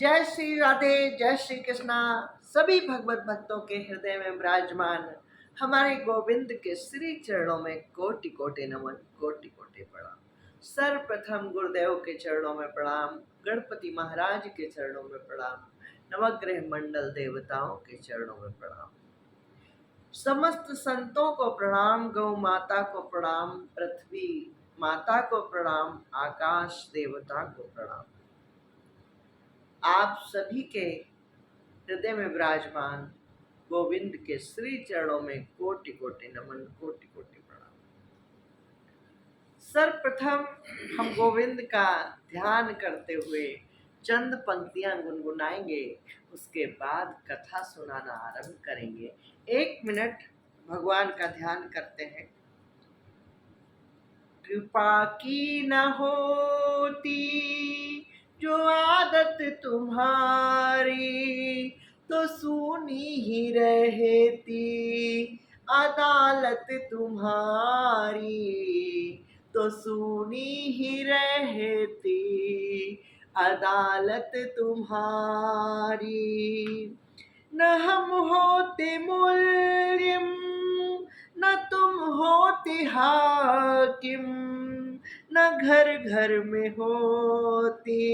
जय श्री राधे, जय श्री कृष्णा। सभी भगवत भक्तों के हृदय में विराजमान हमारे गोविंद के श्री चरणों में कोटि कोटि नमन, कोटि कोटि प्रणाम। सर्वप्रथम गुरुदेव के चरणों में प्रणाम, गणपति महाराज के चरणों में प्रणाम, नवग्रह मंडल देवताओं के चरणों में प्रणाम, समस्त संतों को प्रणाम, गौ माता को प्रणाम, पृथ्वी माता को प्रणाम, आकाश देवता को प्रणाम। आप सभी के हृदय में विराजमान गोविंद के श्री चरणों में कोटि कोटि नमन, कोटि कोटि प्रणाम। सर्वप्रथम हम गोविंद का ध्यान करते हुए चंद पंक्तियां गुनगुनाएंगे, उसके बाद कथा सुनाना आरंभ करेंगे। 1 मिनट भगवान का ध्यान करते हैं। कृपा की न होती जो आदत तुम्हारी, तो सुनी ही रहती अदालत तुम्हारी, तो सुनी ही रहती अदालत तुम्हारी। न हम होते मुल्जिम, न तुम होते हाकिम, न घर घर में होती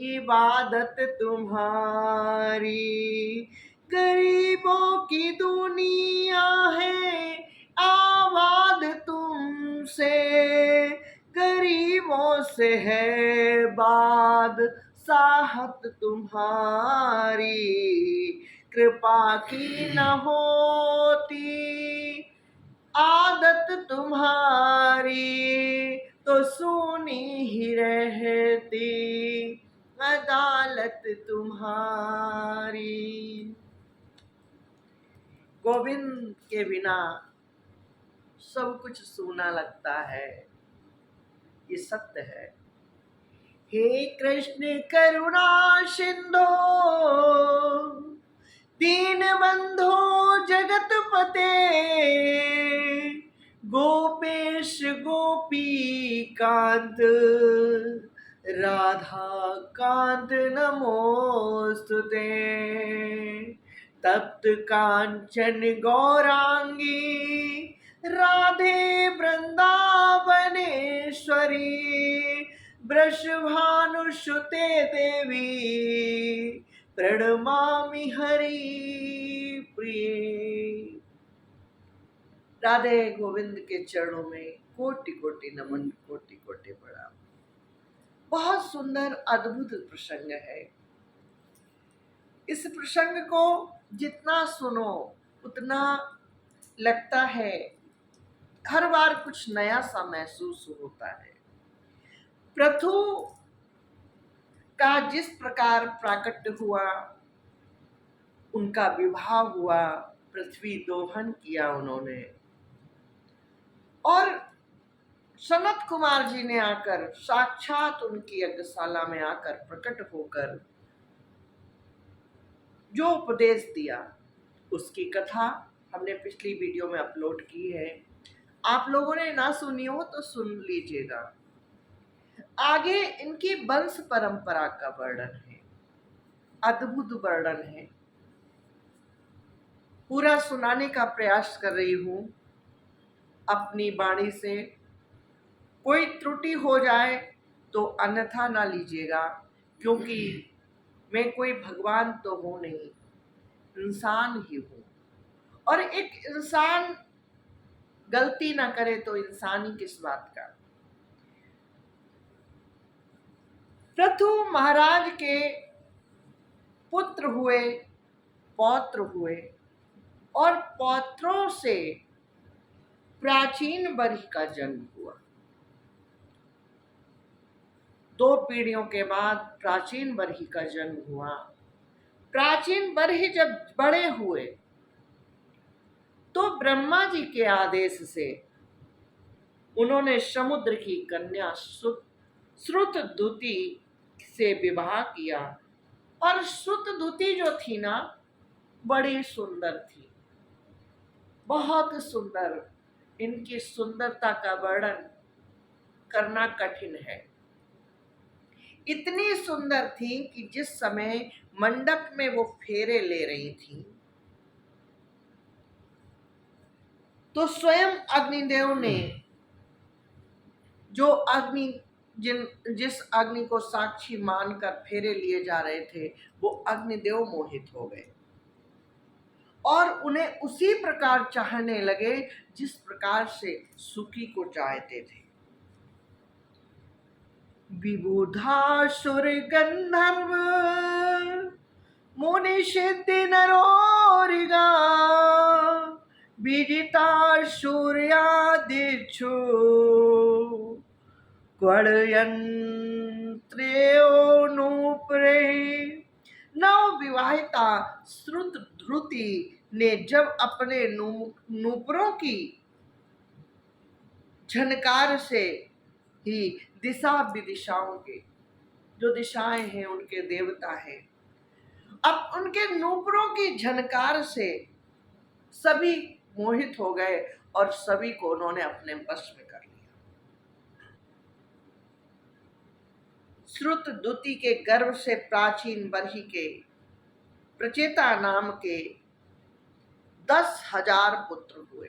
इबादत तुम्हारी। गरीबों की दुनिया है आबाद तुमसे, गरीबों से है बाद साहत तुम्हारी। कृपा की न होती आदत तुम्हारी, तो सुनी ही रहती अदालत तुम्हारी। गोविंद के बिना सब कुछ सूना लगता है, ये सत्य है। हे कृष्ण करुणा सिंधो, दीन बंधो जगत पते, गोपेश गोपी कांत राधा कांत नमोस्तुते। तप्त कांचन गौरांगी राधे वृंदावनेश्वरी, वृषभानुसुते देवी प्रणमामि हरि प्रिय। राधे गोविंद के चरणों में कोटि कोटि नमन, कोटि कोटि प्रणाम। बहुत सुंदर अद्भुत प्रसंग है। इस प्रसंग को जितना सुनो उतना लगता है, हर बार कुछ नया सा महसूस होता है। पृथु का जिस प्रकार प्राकट्य हुआ, उनका विवाह हुआ, पृथ्वी दोहन किया उन्होंने, और सनत कुमार जी ने आकर साक्षात उनकी यज्ञशाला में आकर प्रकट होकर जो उपदेश दिया, उसकी कथा हमने पिछली वीडियो में अपलोड की है। आप लोगों ने ना सुनी हो तो सुन लीजिएगा। आगे इनकी वंश परंपरा का वर्णन है, अद्भुत वर्णन है। पूरा सुनाने का प्रयास कर रही हूं अपनी वाणी से। कोई त्रुटि हो जाए तो अन्यथा ना लीजिएगा, क्योंकि मैं कोई भगवान तो हूं नहीं, इंसान ही हूं। और एक इंसान गलती ना करे तो इंसान ही किस बात का। पृथु महाराज के पुत्र हुए, पौत्र हुए, और पौत्रों से प्राचीन बर्ही का जन्म हुआ। 2 पीढ़ियों के बाद प्राचीन बर्ही का जन्म हुआ। प्राचीन बर्ही जब बड़े हुए तो ब्रह्मा जी के आदेश से उन्होंने समुद्र की कन्या श्रुतदुति से विवाह किया। और श्रुतदुति जो थी ना, बड़ी सुंदर थी, बहुत सुंदर। इनकी सुंदरता का वर्णन करना कठिन है। इतनी सुंदर थी कि जिस समय मंडप में वो फेरे ले रही थी तो स्वयं अग्निदेव ने, जो अग्नि जिस अग्नि को साक्षी मानकर फेरे लिए जा रहे थे, वो अग्निदेव मोहित हो गए और उन्हें उसी प्रकार चाहने लगे जिस प्रकार से सुकी को चाहते थे। विबुधासुर गंधर्व मुनि सिद्धि नरोरिगा विजिता सूर्यादिक्षु नूपुरे। नव विवाहिता श्रुत ध्रुति ने जब अपने नूपुरों की झनकार से ही दिशा विदिशाओं के, जो दिशाएं हैं उनके देवता हैं, अब उनके नूपुरों की झनकार से सभी मोहित हो गए और सभी को उन्होंने अपने वश में कर लिया। श्रुत दुति के गर्भ से प्राचीन बरही के प्रचेता नाम के 10,000 पुत्र हुए।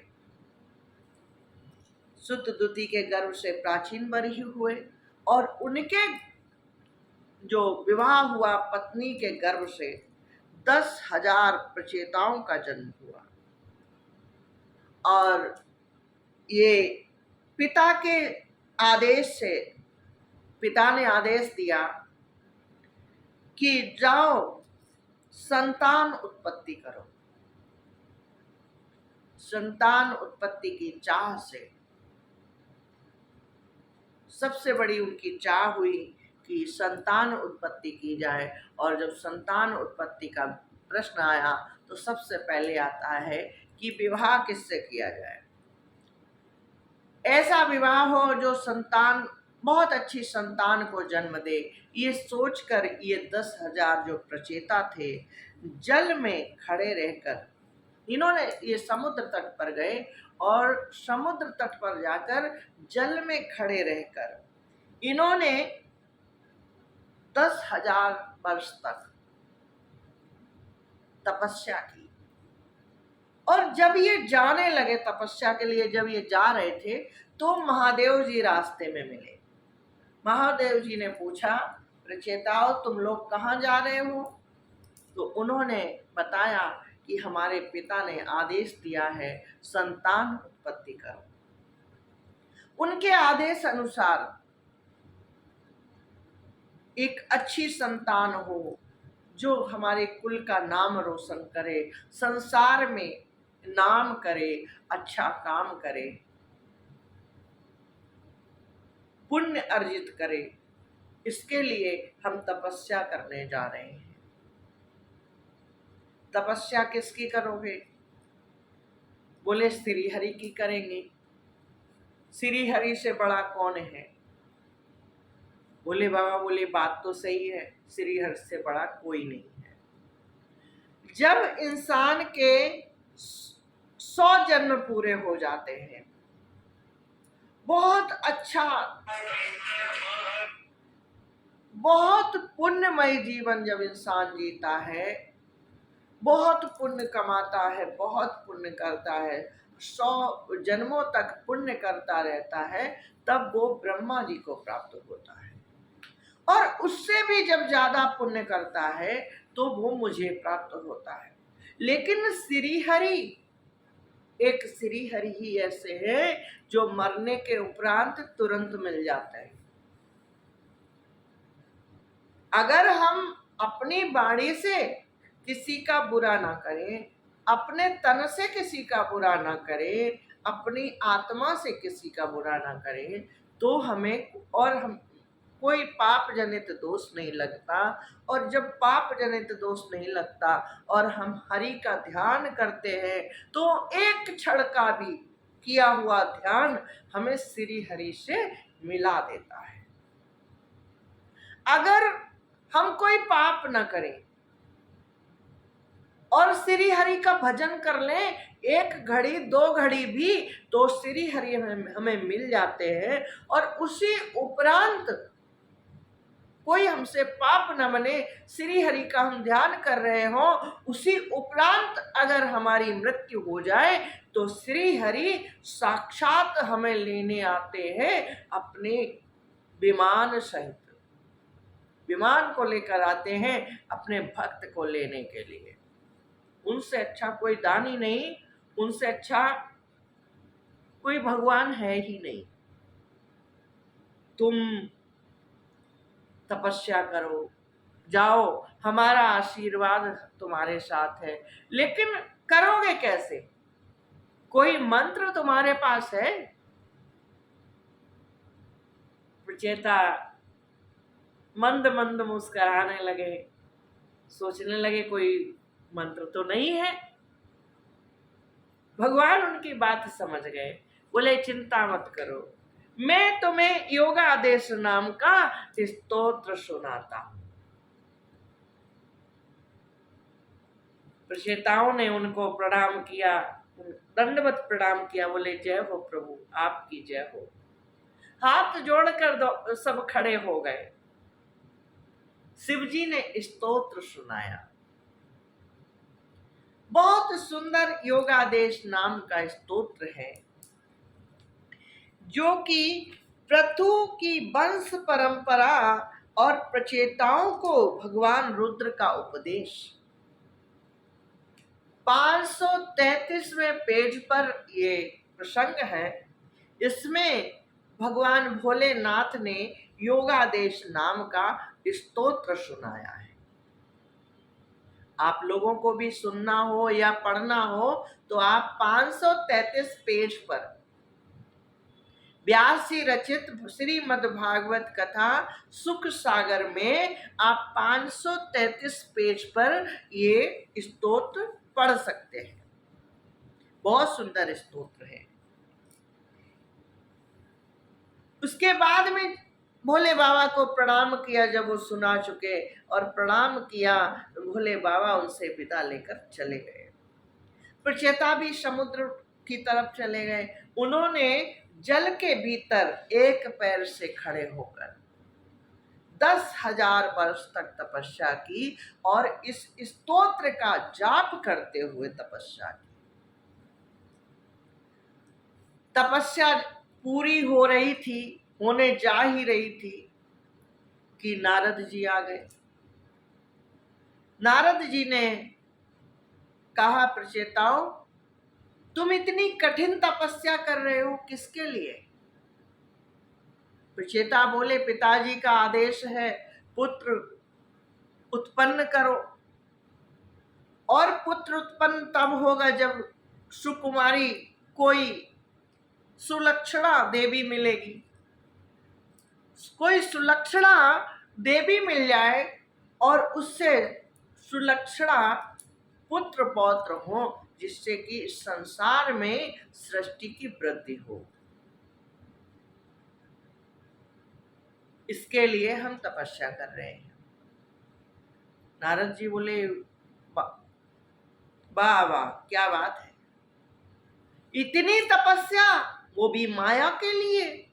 श्रुत दुति के गर्भ से प्राचीन बरही हुए और उनके जो विवाह हुआ पत्नी के गर्भ से 10,000 प्रचेताओं का जन्म हुआ। और ये पिता के आदेश से, पिता ने आदेश दिया कि जाओ संतान उत्पत्ति करो। संतान उत्पत्ति की चाह से सबसे बड़ी उनकी चाह हुई कि संतान उत्पत्ति की जाए। और जब संतान उत्पत्ति का प्रश्न आया तो सबसे पहले आता है कि विवाह किससे किया जाए। ऐसा विवाह हो जो संतान, बहुत अच्छी संतान को जन्म दे। ये सोचकर ये 10,000 जो प्रचेता थे, जल में खड़े रहकर इन्होंने, ये समुद्र तट पर गए और समुद्र तट पर जाकर जल में खड़े रहकर इन्होंने 10,000 वर्ष तक तपस्या की। और जब ये जाने लगे तपस्या के लिए, जब ये जा रहे थे तो महादेव जी रास्ते में मिले। महादेव जी ने पूछा, प्रचेताओं तुम लोग कहाँ जा रहे हो? तो उन्होंने बताया कि हमारे पिता ने आदेश दिया है संतान उत्पत्ति करो। उनके आदेश अनुसार एक अच्छी संतान हो जो हमारे कुल का नाम रोशन करे, संसार में नाम करे, अच्छा काम करे, पुण्य अर्जित करे, इसके लिए हम तपस्या करने जा रहे हैं। तपस्या किसकी करोगे? बोले श्री हरि की करेंगे। श्री हरि से बड़ा कौन है? बोले बाबा, बोले बात तो सही है, श्री हरि से बड़ा कोई नहीं है। जब इंसान के 100 जन्म पूरे हो जाते हैं, बहुत अच्छा, बहुत पुण्यमय जीवन जब इंसान जीता है, बहुत पुण्य कमाता है, बहुत पुण्य करता है, 100 जन्मों तक पुण्य करता रहता है, तब वो ब्रह्मा जी को प्राप्त होता है। और उससे भी जब ज्यादा पुण्य करता है तो वो मुझे प्राप्त होता है। लेकिन श्री हरि, एक श्री हरि ही ऐसे हैं जो मरने के उपरांत तुरंत मिल जाते हैं। अगर हम अपनी वाणी से किसी का बुरा ना करें, अपने तन से किसी का बुरा ना करें, अपनी आत्मा से किसी का बुरा ना करें, तो हमें और हम कोई पाप जनित दोष नहीं लगता। और जब पाप जनित दोष नहीं लगता और हम हरि का ध्यान करते हैं तो एक क्षण का भी किया हुआ ध्यान हमें श्री हरि से मिला देता है। अगर हम कोई पाप न करें और श्री हरि का भजन कर लें, 1 घड़ी 2 घड़ी भी, तो श्री हरि हमें मिल जाते हैं। और उसी उपरांत कोई हमसे पाप न बने, श्री हरि का हम ध्यान कर रहे हो, उसी उपरांत अगर हमारी मृत्यु हो जाए तो श्री हरि साक्षात हमें लेने आते हैं अपने विमान सहित। विमान को लेकर आते हैं अपने भक्त को लेने के लिए। उनसे अच्छा कोई दानी नहीं, उनसे अच्छा कोई भगवान है ही नहीं। तुम तपस्या करो, जाओ, हमारा आशीर्वाद तुम्हारे साथ है, लेकिन करोगे कैसे? कोई मंत्र तुम्हारे पास है? प्रचेता मंद मंद मुस्कुराने लगे, सोचने लगे कोई मंत्र तो नहीं है। भगवान उनकी बात समझ गए, बोले चिंता मत करो, मैं तुम्हें योगादेश नाम का स्तोत्र सुनाता हूं। प्रचेताओं ने उनको प्रणाम किया, दंडवत प्रणाम किया, बोले जय हो प्रभु, आपकी जय हो। हाथ जोड़कर सब खड़े हो गए। शिवजी ने स्तोत्र सुनाया। बहुत सुंदर योगादेश नाम का स्तोत्र है, जो कि पृथु की वंश परंपरा और प्रचेताओं को भगवान रुद्र का उपदेश। 533वें पेज पर ये प्रसंग है। इसमें भगवान भोलेनाथ ने योगादेश नाम का स्तोत्र सुनाया है। आप लोगों को भी सुनना हो या पढ़ना हो तो आप 533 पेज पर व्यास जी रचित श्रीमद् भागवत कथा सुख सागर में आप 533 पेज पर ये स्तोत्र पढ़ सकते हैं। बहुत सुंदर स्तोत्र है। उसके बाद में भोले बाबा को प्रणाम किया, जब वो सुना चुके और प्रणाम किया, भोले बाबा उनसे विदा लेकर चले गए। प्रचेता भी समुद्र की तरफ चले गए। उन्होंने जल के भीतर एक पैर से खड़े होकर 10,000 वर्ष तक तपस्या की और इस स्तोत्र का जाप करते हुए तपस्या की। तपस्या पूरी हो रही थी, होने जा ही रही थी कि नारद जी आ गए। नारद जी ने कहा, प्रचेताओं, तुम इतनी कठिन तपस्या कर रहे हो, किसके लिए? प्रचेता बोले, पिताजी का आदेश है, पुत्र उत्पन्न करो, और पुत्र उत्पन्न तब होगा जब सुकुमारी कोई सुलक्षणा देवी मिलेगी। कोई सुलक्षणा देवी मिल जाए और उससे सुलक्षणा पुत्र पौत्र हो, जिससे कि संसार में सृष्टि की वृद्धि हो। इसके लिए हम तपस्या कर रहे हैं। नारद जी बोले, वाह वाह, क्या बात है, इतनी तपस्या, वो भी माया के लिए।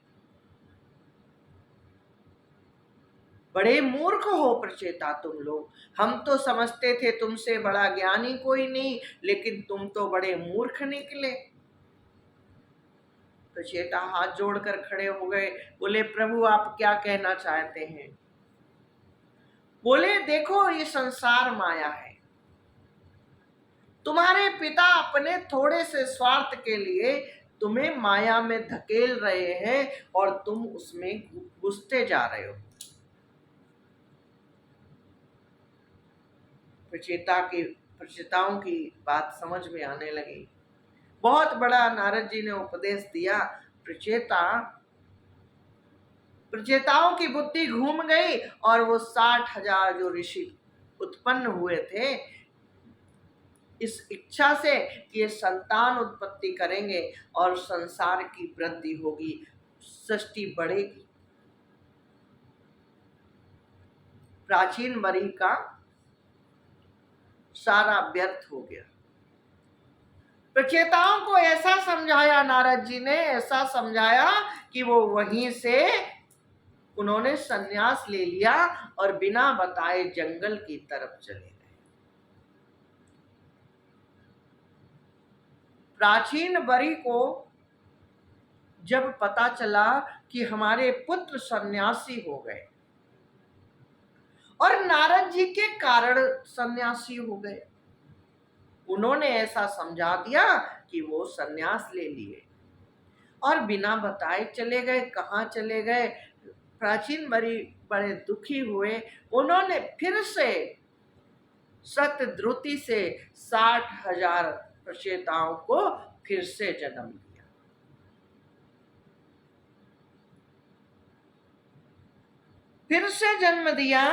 बड़े मूर्ख हो प्रचेता तुम लोग। हम तो समझते थे तुमसे बड़ा ज्ञानी कोई नहीं, लेकिन तुम तो बड़े मूर्ख निकले। प्रचेता हाथ जोड़कर खड़े हो गए, बोले प्रभु आप क्या कहना चाहते हैं? बोले देखो, ये संसार माया है। तुम्हारे पिता अपने थोड़े से स्वार्थ के लिए तुम्हें माया में धकेल रहे हैं और तुम उसमें घुसते जा रहे हो। प्रचेताओं की बात समझ में आने लगी। बहुत बड़ा नारद जी ने उपदेश दिया। प्रचेताओं की बुद्धि घूम गई और वो 60,000 जो ऋषि उत्पन्न हुए थे, इस इच्छा से कि ये संतान उत्पत्ति करेंगे और संसार की वृद्धि होगी, सृष्टि बढ़ेगी। प्राचीन वरी का सारा व्यर्थ हो गया। प्रचेताओं को ऐसा समझाया नारद जी ने, ऐसा समझाया कि वो वहीं से उन्होंने संन्यास ले लिया और बिना बताए जंगल की तरफ चले गए। प्राचीन बरी को जब पता चला कि हमारे पुत्र सन्यासी हो गए और नारद जी के कारण सन्यासी हो गए, उन्होंने ऐसा समझा दिया कि वो सन्यास ले लिए और बिना बताए चले गए। कहाँ चले गए? प्राचीन बरी बड़े दुखी हुए। उन्होंने फिर से शतद्रुति से 60,000 प्रचेताओं को फिर से जन्म दिया। फिर से जन्म दिया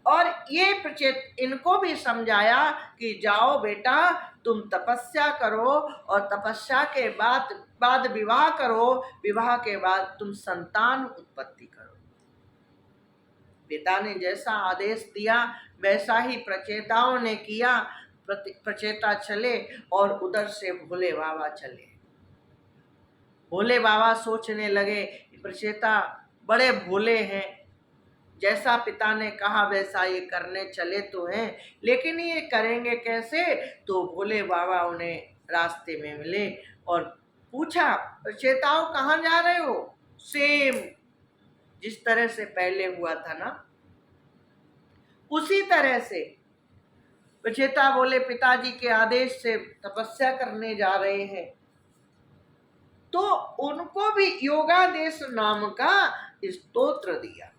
और ये प्रचेत इनको भी समझाया कि जाओ बेटा, तुम तपस्या करो और तपस्या के बाद विवाह करो, विवाह के बाद तुम संतान उत्पत्ति करो। पिता ने जैसा आदेश दिया वैसा ही प्रचेताओं ने किया। प्रचेता चले और उधर से भोले बाबा चले। भोले बाबा सोचने लगे, प्रचेता बड़े भोले हैं, जैसा पिता ने कहा वैसा ये करने चले तो हैं, लेकिन ये करेंगे कैसे? तो भोले बाबा उन्हें रास्ते में मिले और पूछा, प्रचेताओं कहाँ जा रहे हो? सेम जिस तरह से पहले हुआ था ना, उसी तरह से प्रचेता बोले, पिताजी के आदेश से तपस्या करने जा रहे हैं। तो उनको भी योगादेश नाम का स्तोत्र दिया।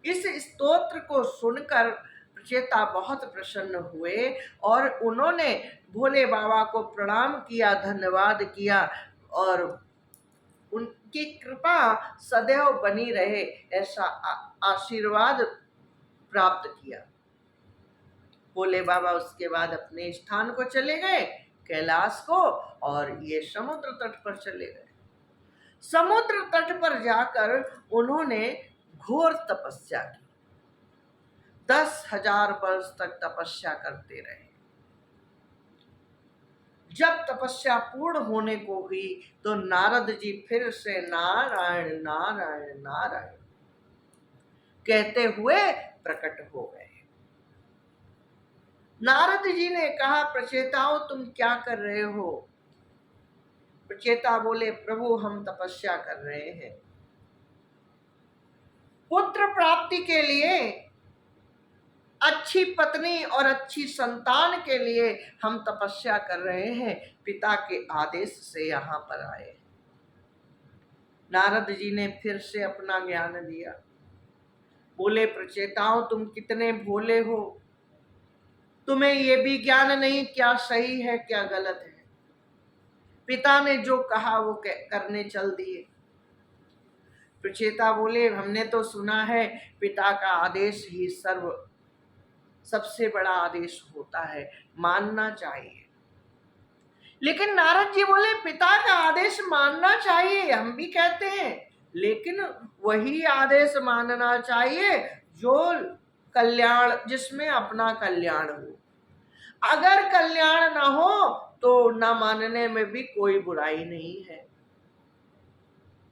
इस स्तोत्र को सुनकर प्रचेता बहुत प्रसन्न हुए और उन्होंने भोले बाबा को प्रणाम किया, धन्यवाद किया और उनकी कृपा सदैव बनी रहे ऐसा आशीर्वाद प्राप्त किया। भोले बाबा उसके बाद अपने स्थान को चले गए, कैलाश को, और ये समुद्र तट पर चले गए। समुद्र तट पर जाकर उन्होंने घोर तपस्या की। 10,000 वर्ष तक तपस्या करते रहे। जब तपस्या पूर्ण होने को हुई तो नारद जी फिर से नारायण नारायण नारायण कहते हुए प्रकट हो गए। नारद जी ने कहा, प्रचेताओं तुम क्या कर रहे हो? प्रचेता बोले, प्रभु हम तपस्या कर रहे हैं, पुत्र प्राप्ति के लिए, अच्छी पत्नी और अच्छी संतान के लिए हम तपस्या कर रहे हैं, पिता के आदेश से यहाँ पर आए। नारद जी ने फिर से अपना ज्ञान दिया। बोले, प्रचेताओं तुम कितने भोले हो, तुम्हें ये भी ज्ञान नहीं क्या सही है क्या गलत है। पिता ने जो कहा वो करने चल दिए। प्रचेता बोले, हमने तो सुना है पिता का आदेश ही सबसे बड़ा आदेश होता है, मानना चाहिए। लेकिन नारद जी बोले, पिता का आदेश मानना चाहिए, हम भी कहते हैं, लेकिन वही आदेश मानना चाहिए जो कल्याण, जिसमें अपना कल्याण हो। अगर कल्याण ना हो तो न मानने में भी कोई बुराई नहीं है।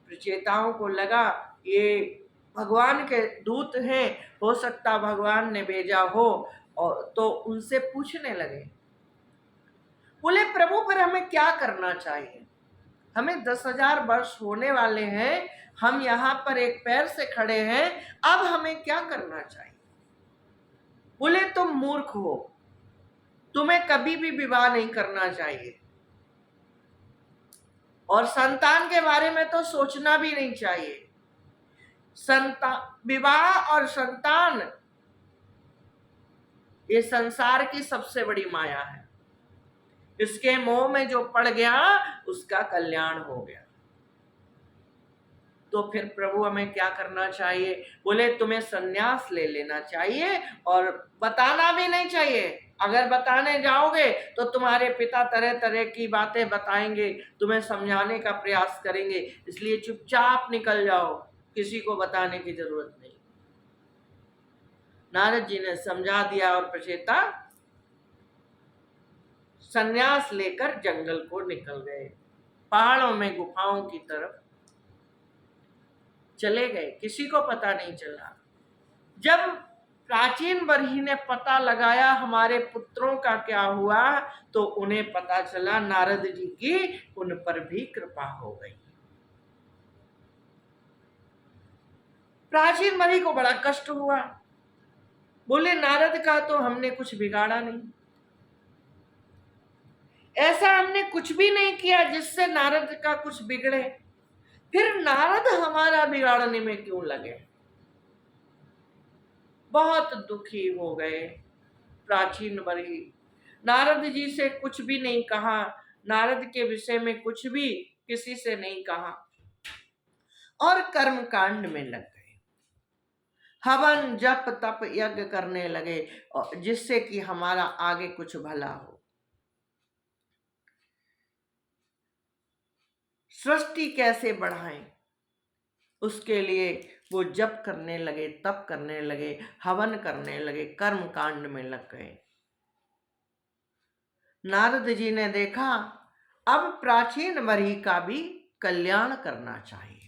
प्रचेताओं को लगा ये भगवान के दूत हैं, हो सकता भगवान ने भेजा हो, और तो उनसे पूछने लगे। बोले, प्रभु पर हमें क्या करना चाहिए? हमें 10,000 वर्ष होने वाले हैं, हम यहाँ पर एक पैर से खड़े हैं, अब हमें क्या करना चाहिए? बोले, तुम मूर्ख हो, तुम्हें कभी भी विवाह नहीं करना चाहिए और संतान के बारे में तो सोचना भी नहीं चाहिए। विवाह और संतान ये संसार की सबसे बड़ी माया है। इसके मोह में जो पड़ गया उसका कल्याण हो गया। तो फिर प्रभु हमें क्या करना चाहिए? बोले, तुम्हें संन्यास ले लेना चाहिए और बताना भी नहीं चाहिए। अगर बताने जाओगे तो तुम्हारे पिता तरह तरह की बातें बताएंगे, तुम्हें समझाने का प्रयास करेंगे, इसलिए चुपचाप निकल जाओ, किसी को बताने की जरूरत नहीं। नारद जी ने समझा दिया और प्रचेता संन्यास लेकर जंगल को निकल गए, पहाड़ों में गुफाओं की तरफ चले गए। किसी को पता नहीं चला। जब प्राचीन बरही ने पता लगाया हमारे पुत्रों का क्या हुआ, तो उन्हें पता चला नारद जी की उन पर भी कृपा हो गई। प्राचीन बरही को बड़ा कष्ट हुआ। बोले नारद का तो हमने कुछ बिगाड़ा नहीं, ऐसा हमने कुछ भी नहीं किया जिससे नारद का कुछ बिगड़े, फिर नारद हमारा बिगाड़ने में क्यों लगे। बहुत दुखी हो गए प्राचीन बरही। नारद जी से कुछ भी नहीं कहा, नारद के विषय में कुछ भी किसी से नहीं कहा और कर्म कांड में लग गए। हवन जप तप यज्ञ करने लगे जिससे कि हमारा आगे कुछ भला हो। सृष्टि कैसे बढ़ाएं, उसके लिए वो जप करने लगे, तप करने लगे, हवन करने लगे, कर्म कांड में लग गए। नारद जी ने देखा अब प्राचीन बरही का भी कल्याण करना चाहिए,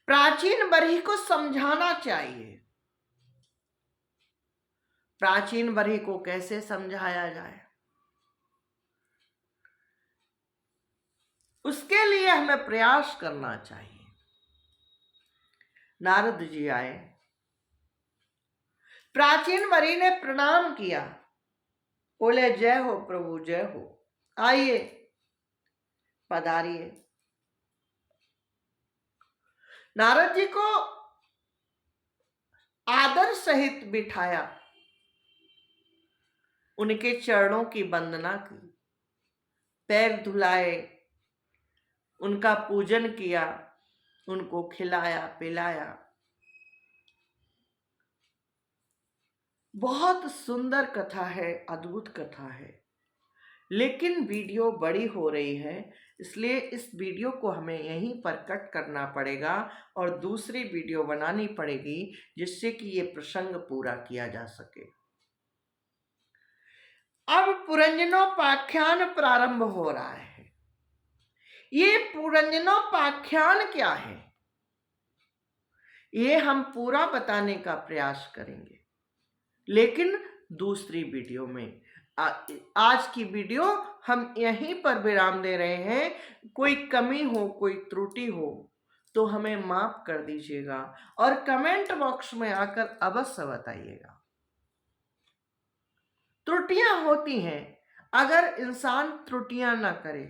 प्राचीन बरही को समझाना चाहिए। प्राचीन बरही को कैसे समझाया जाए, उसके लिए हमें प्रयास करना चाहिए। नारद जी आए, प्राचीन बरही ने प्रणाम किया, बोले जय हो प्रभु जय हो, आइए पधारिए। नारद जी को आदर सहित बिठाया, उनके चरणों की वंदना की, पैर धुलाए, उनका पूजन किया, उनको खिलाया पिलाया। बहुत सुंदर कथा है, अद्भुत कथा है, लेकिन वीडियो बड़ी हो रही है, इसलिए इस वीडियो को हमें यहीं पर कट करना पड़ेगा और दूसरी वीडियो बनानी पड़ेगी जिससे कि ये प्रसंग पूरा किया जा सके। अब पुरंजनोपाख्यान प्रारंभ हो रहा है। ये पुरंजनोपाख्यान क्या है, ये हम पूरा बताने का प्रयास करेंगे, लेकिन दूसरी वीडियो में। आज की वीडियो हम यहीं पर विराम दे रहे हैं। कोई कमी हो, कोई त्रुटि हो तो हमें माफ कर दीजिएगा और कमेंट बॉक्स में आकर अवश्य बताइएगा। त्रुटियां होती हैं, अगर इंसान त्रुटियां ना करे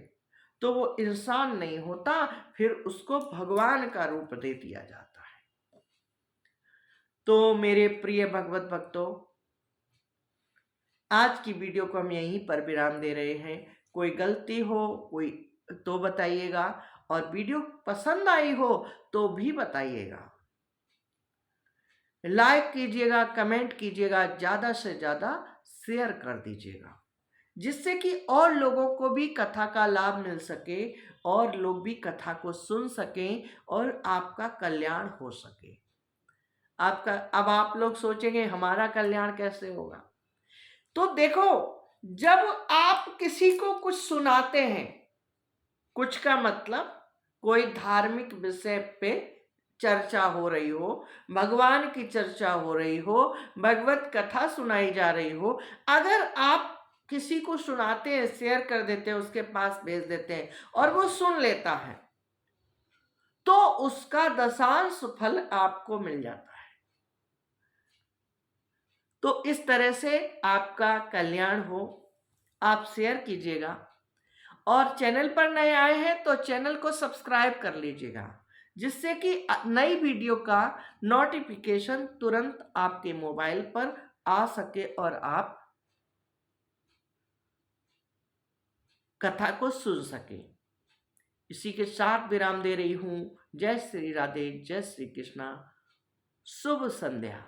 तो वो इंसान नहीं होता, फिर उसको भगवान का रूप दे दिया जाता है। तो मेरे प्रिय भगवत भक्तों, आज की वीडियो को हम यहीं पर विराम दे रहे हैं। कोई गलती हो कोई तो बताइएगा और वीडियो पसंद आई हो तो भी बताइएगा। लाइक कीजिएगा, कमेंट कीजिएगा, ज़्यादा से ज़्यादा शेयर कर दीजिएगा, जिससे कि और लोगों को भी कथा का लाभ मिल सके और लोग भी कथा को सुन सकें और आपका कल्याण हो सके। अब आप लोग सोचेंगे हमारा कल्याण कैसे होगा। तो देखो, जब आप किसी को कुछ सुनाते हैं, कुछ का मतलब कोई धार्मिक विषय पे चर्चा हो रही हो, भगवान की चर्चा हो रही हो, भगवत कथा सुनाई जा रही हो, अगर आप किसी को सुनाते हैं, शेयर कर देते हैं, उसके पास भेज देते हैं और वो सुन लेता है, तो उसका दशांश फल आपको मिल जाता है। तो इस तरह से आपका कल्याण हो। आप शेयर कीजिएगा और चैनल पर नए आए हैं तो चैनल को सब्सक्राइब कर लीजिएगा, जिससे कि नई वीडियो का नोटिफिकेशन तुरंत आपके मोबाइल पर आ सके और आप कथा को सुन सके। इसी के साथ विराम दे रही हूं। जय श्री राधे, जय श्री कृष्णा, शुभ संध्या।